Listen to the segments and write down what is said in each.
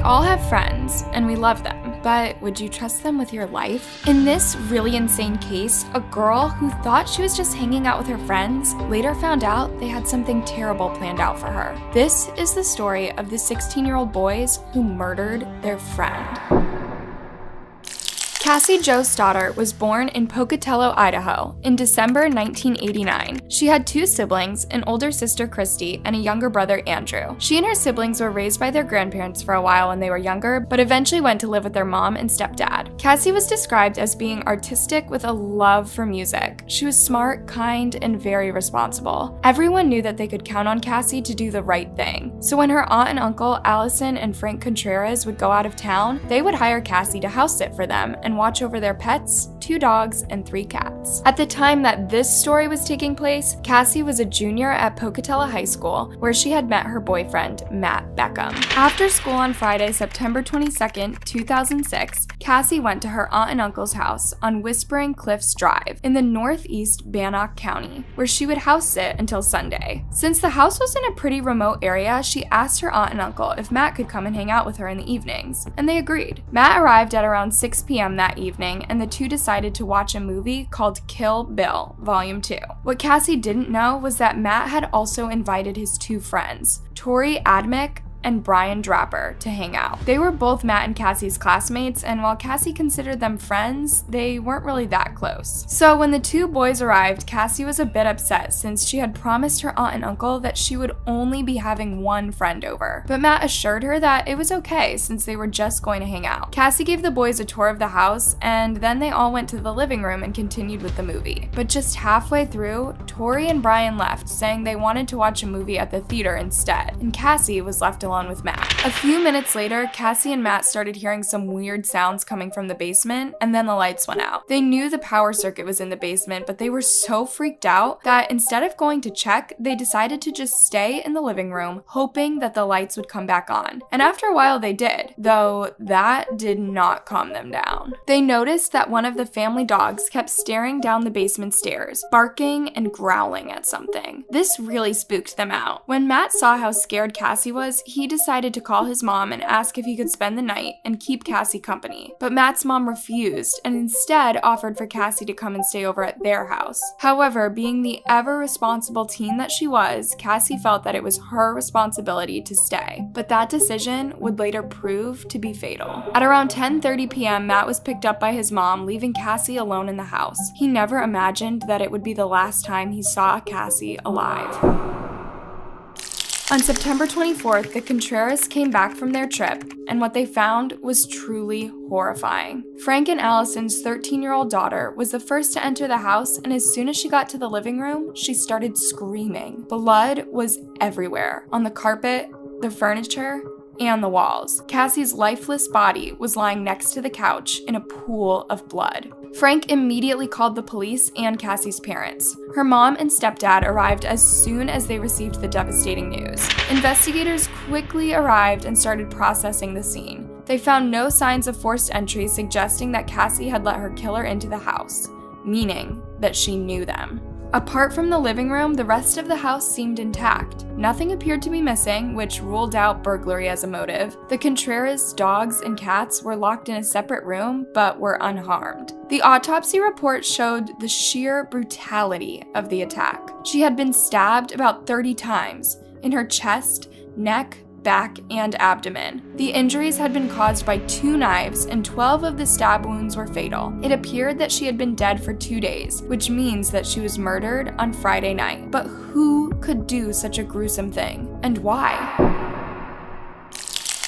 We all have friends, and we love them, but would you trust them with your life? In this really insane case, a girl who thought she was just hanging out with her friends later found out they had something terrible planned out for her. This is the story of the 16-year-old boys who murdered their friend. Cassie Jo Stoddart was born in Pocatello, Idaho, in December 1989. She had two siblings, an older sister Christy and a younger brother Andrew. She and her siblings were raised by their grandparents for a while when they were younger, but eventually went to live with their mom and stepdad. Cassie was described as being artistic with a love for music. She was smart, kind, and very responsible. Everyone knew that they could count on Cassie to do the right thing. So when her aunt and uncle, Allison and Frank Contreras, would go out of town, they would hire Cassie to house sit for them and watch over their pets, 2 dogs, and 3 cats. At the time that this story was taking place, Cassie was a junior at Pocatello High School, where she had met her boyfriend, Matt Beckham. After school on Friday, September 22, 2006, Cassie went to her aunt and uncle's house on Whispering Cliffs Drive in the northeast Bannock County, where she would house sit until Sunday. Since the house was in a pretty remote area, she asked her aunt and uncle if Matt could come and hang out with her in the evenings, and they agreed. Matt arrived at around 6 p.m. that evening, and the two decided to watch a movie called Kill Bill, Volume 2. What Cassie didn't know was that Matt had also invited his 2 friends, Tori Admick and Brian Draper, to hang out. They were both Matt and Cassie's classmates, and while Cassie considered them friends, they weren't really that close. So when the 2 boys arrived, Cassie was a bit upset since she had promised her aunt and uncle that she would only be having 1 friend over. But Matt assured her that it was okay since they were just going to hang out. Cassie gave the boys a tour of the house, and then they all went to the living room and continued with the movie. But just halfway through, Tori and Brian left, saying they wanted to watch a movie at the theater instead, and Cassie was left alone with Matt. A few minutes later, Cassie and Matt started hearing some weird sounds coming from the basement, and then the lights went out. They knew the power circuit was in the basement, but they were so freaked out that instead of going to check, they decided to just stay in the living room, hoping that the lights would come back on. And after a while they did, though that did not calm them down. They noticed that one of the family dogs kept staring down the basement stairs, barking and growling at something. This really spooked them out. When Matt saw how scared Cassie was, he decided to call his mom and ask if he could spend the night and keep Cassie company. But Matt's mom refused and instead offered for Cassie to come and stay over at their house. However, being the ever-responsible teen that she was, Cassie felt that it was her responsibility to stay. But that decision would later prove to be fatal. At around 10:30 p.m., Matt was picked up by his mom, leaving Cassie alone in the house. He never imagined that it would be the last time he saw Cassie alive. On September 24th, the Contreras came back from their trip, and what they found was truly horrifying. Frank and Allison's 13-year-old daughter was the first to enter the house, and as soon as she got to the living room, she started screaming. Blood was everywhere, on the carpet, the furniture, and the walls. Cassie's lifeless body was lying next to the couch in a pool of blood. Frank immediately called the police and Cassie's parents. Her mom and stepdad arrived as soon as they received the devastating news. Investigators quickly arrived and started processing the scene. They found no signs of forced entry suggesting that Cassie had let her killer into the house, meaning that she knew them. Apart from the living room, the rest of the house seemed intact. Nothing appeared to be missing, which ruled out burglary as a motive. The Contreras' dogs and cats were locked in a separate room, but were unharmed. The autopsy report showed the sheer brutality of the attack. She had been stabbed about 30 times in her chest, neck, back, and abdomen. The injuries had been caused by 2 knives, and 12 of the stab wounds were fatal. It appeared that she had been dead for 2 days, which means that she was murdered on Friday night. But who could do such a gruesome thing, and why?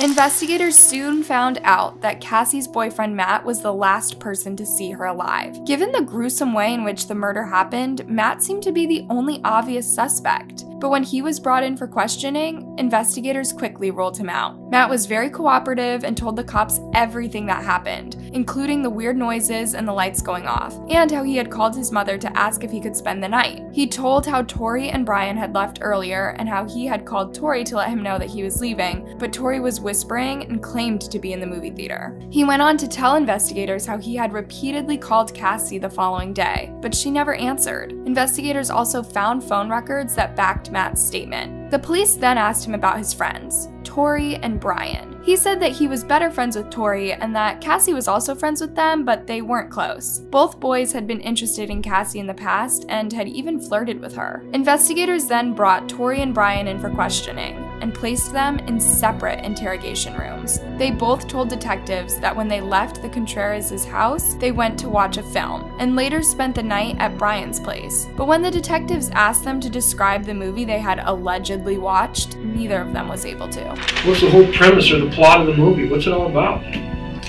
Investigators soon found out that Cassie's boyfriend Matt was the last person to see her alive. Given the gruesome way in which the murder happened, Matt seemed to be the only obvious suspect. But when he was brought in for questioning, investigators quickly ruled him out. Matt was very cooperative and told the cops everything that happened, including the weird noises and the lights going off, and how he had called his mother to ask if he could spend the night. He told how Tori and Brian had left earlier and how he had called Tori to let him know that he was leaving, but Tori was whispering and claimed to be in the movie theater. He went on to tell investigators how he had repeatedly called Cassie the following day, but she never answered. Investigators also found phone records that backed Matt's statement. The police then asked him about his friends, Tori and Brian. He said that he was better friends with Tori and that Cassie was also friends with them, but they weren't close. Both boys had been interested in Cassie in the past and had even flirted with her. Investigators then brought Tori and Brian in for questioning and placed them in separate interrogation rooms. They both told detectives that when they left the Contreras' house, they went to watch a film and later spent the night at Brian's place. But when the detectives asked them to describe the movie they had allegedly watched, neither of them was able to. What's the whole premise or the plot of the movie? What's it all about?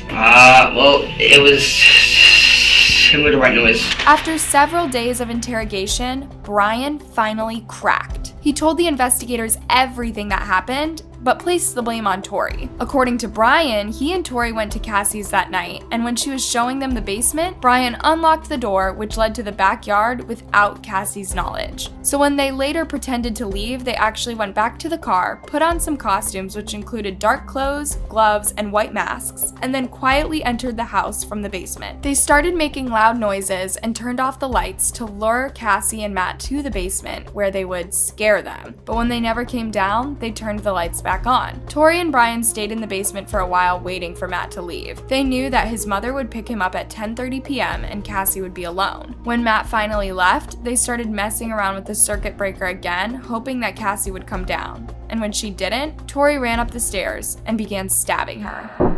Well, it was similar to White Noise. After several days of interrogation, Brian finally cracked. He told the investigators everything that happened, but placed the blame on Tori. According to Brian, he and Tori went to Cassie's that night, and when she was showing them the basement, Brian unlocked the door, which led to the backyard without Cassie's knowledge. So when they later pretended to leave, they actually went back to the car, put on some costumes which included dark clothes, gloves, and white masks, and then quietly entered the house from the basement. They started making loud noises and turned off the lights to lure Cassie and Matt to the basement, where they would scare them. But when they never came down, they turned the lights back on. Tori and Brian stayed in the basement for a while waiting for Matt to leave. They knew that his mother would pick him up at 10:30 p.m. and Cassie would be alone. When Matt finally left, they started messing around with the circuit breaker again, hoping that Cassie would come down. And when she didn't, Tori ran up the stairs and began stabbing her.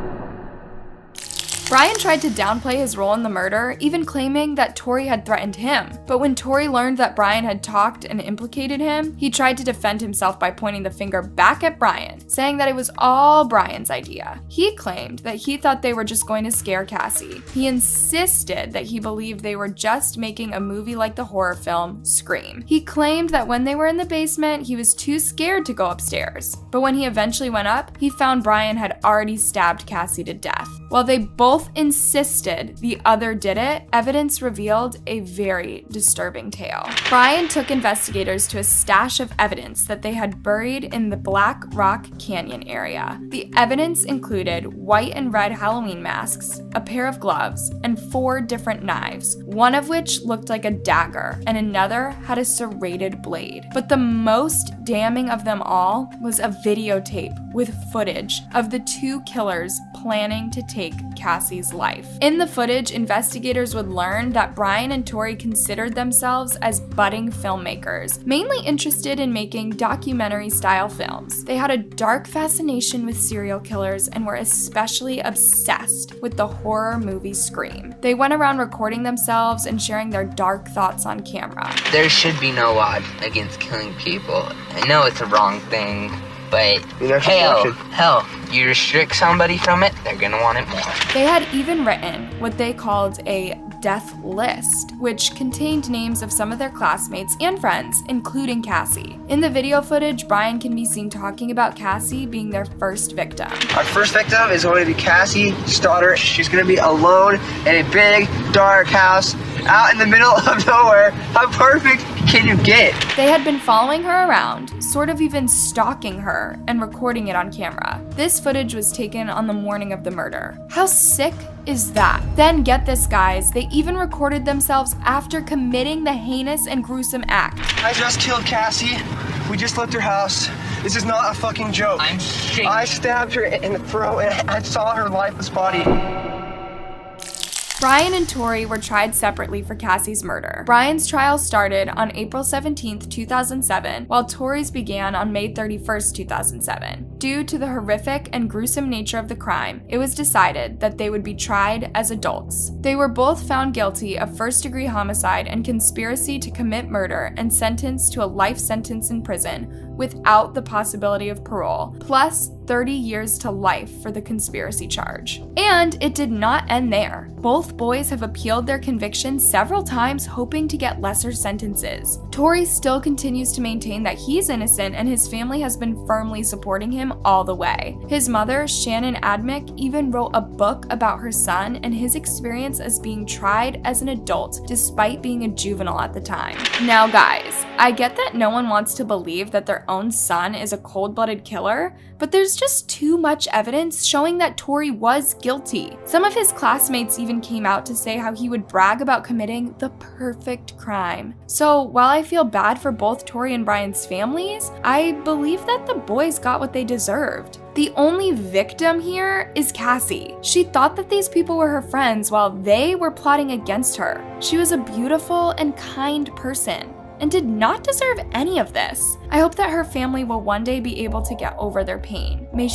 Brian tried to downplay his role in the murder, even claiming that Tori had threatened him. But when Tori learned that Brian had talked and implicated him, he tried to defend himself by pointing the finger back at Brian, saying that it was all Brian's idea. He claimed that he thought they were just going to scare Cassie. He insisted that he believed they were just making a movie like the horror film Scream. He claimed that when they were in the basement, he was too scared to go upstairs. But when he eventually went up, he found Brian had already stabbed Cassie to death. While they both insisted the other did it, evidence revealed a very disturbing tale. Brian took investigators to a stash of evidence that they had buried in the Black Rock Canyon area. The evidence included white and red Halloween masks, a pair of gloves, and 4 different knives, one of which looked like a dagger, and another had a serrated blade. But the most damning of them all was a videotape with footage of the 2 killers planning to take Cassie's life. In the footage, investigators would learn that Brian and Tori considered themselves as budding filmmakers, mainly interested in making documentary-style films. They had a dark fascination with serial killers and were especially obsessed with the horror movie Scream. They went around recording themselves and sharing their dark thoughts on camera. There should be no law against killing people. I know it's a wrong thing, but hell, you restrict somebody from it, they're gonna want it more. They had even written what they called a death list, which contained names of some of their classmates and friends, including Cassie. In the video footage, Brian can be seen talking about Cassie being their first victim. Our first victim is going to be Cassie Stoddard. She's going to be alone in a big, dark house out in the middle of nowhere. How perfect can you get? They had been following her around, sort of even stalking her, and recording it on camera. This footage was taken on the morning of the murder. How sick is that? Then get this, guys, they even recorded themselves after committing the heinous and gruesome act. I just killed Cassie. We just left her house. This is not a fucking joke. I'm shaking. I stabbed her in the throat and I saw her lifeless body. Brian and Tori were tried separately for Cassie's murder. Brian's trial started on April 17, 2007, while Tori's began on May 31, 2007. Due to the horrific and gruesome nature of the crime, it was decided that they would be tried as adults. They were both found guilty of first-degree homicide and conspiracy to commit murder and sentenced to a life sentence in prison without the possibility of parole, plus 30 years to life for the conspiracy charge. And it did not end there. Both boys have appealed their convictions several times, hoping to get lesser sentences. Tori still continues to maintain that he's innocent, and his family has been firmly supporting him all the way. His mother, Shannon Admick, even wrote a book about her son and his experience as being tried as an adult despite being a juvenile at the time. Now guys, I get that no one wants to believe that their own son is a cold-blooded killer, but there's just too much evidence showing that Tory was guilty. Some of his classmates even came out to say how he would brag about committing the perfect crime. So while I feel bad for both Tory and Brian's families, I believe that the boys got what they deserved. The only victim here is Cassie. She thought that these people were her friends while they were plotting against her. She was a beautiful and kind person and did not deserve any of this. I hope that her family will one day be able to get over their pain. May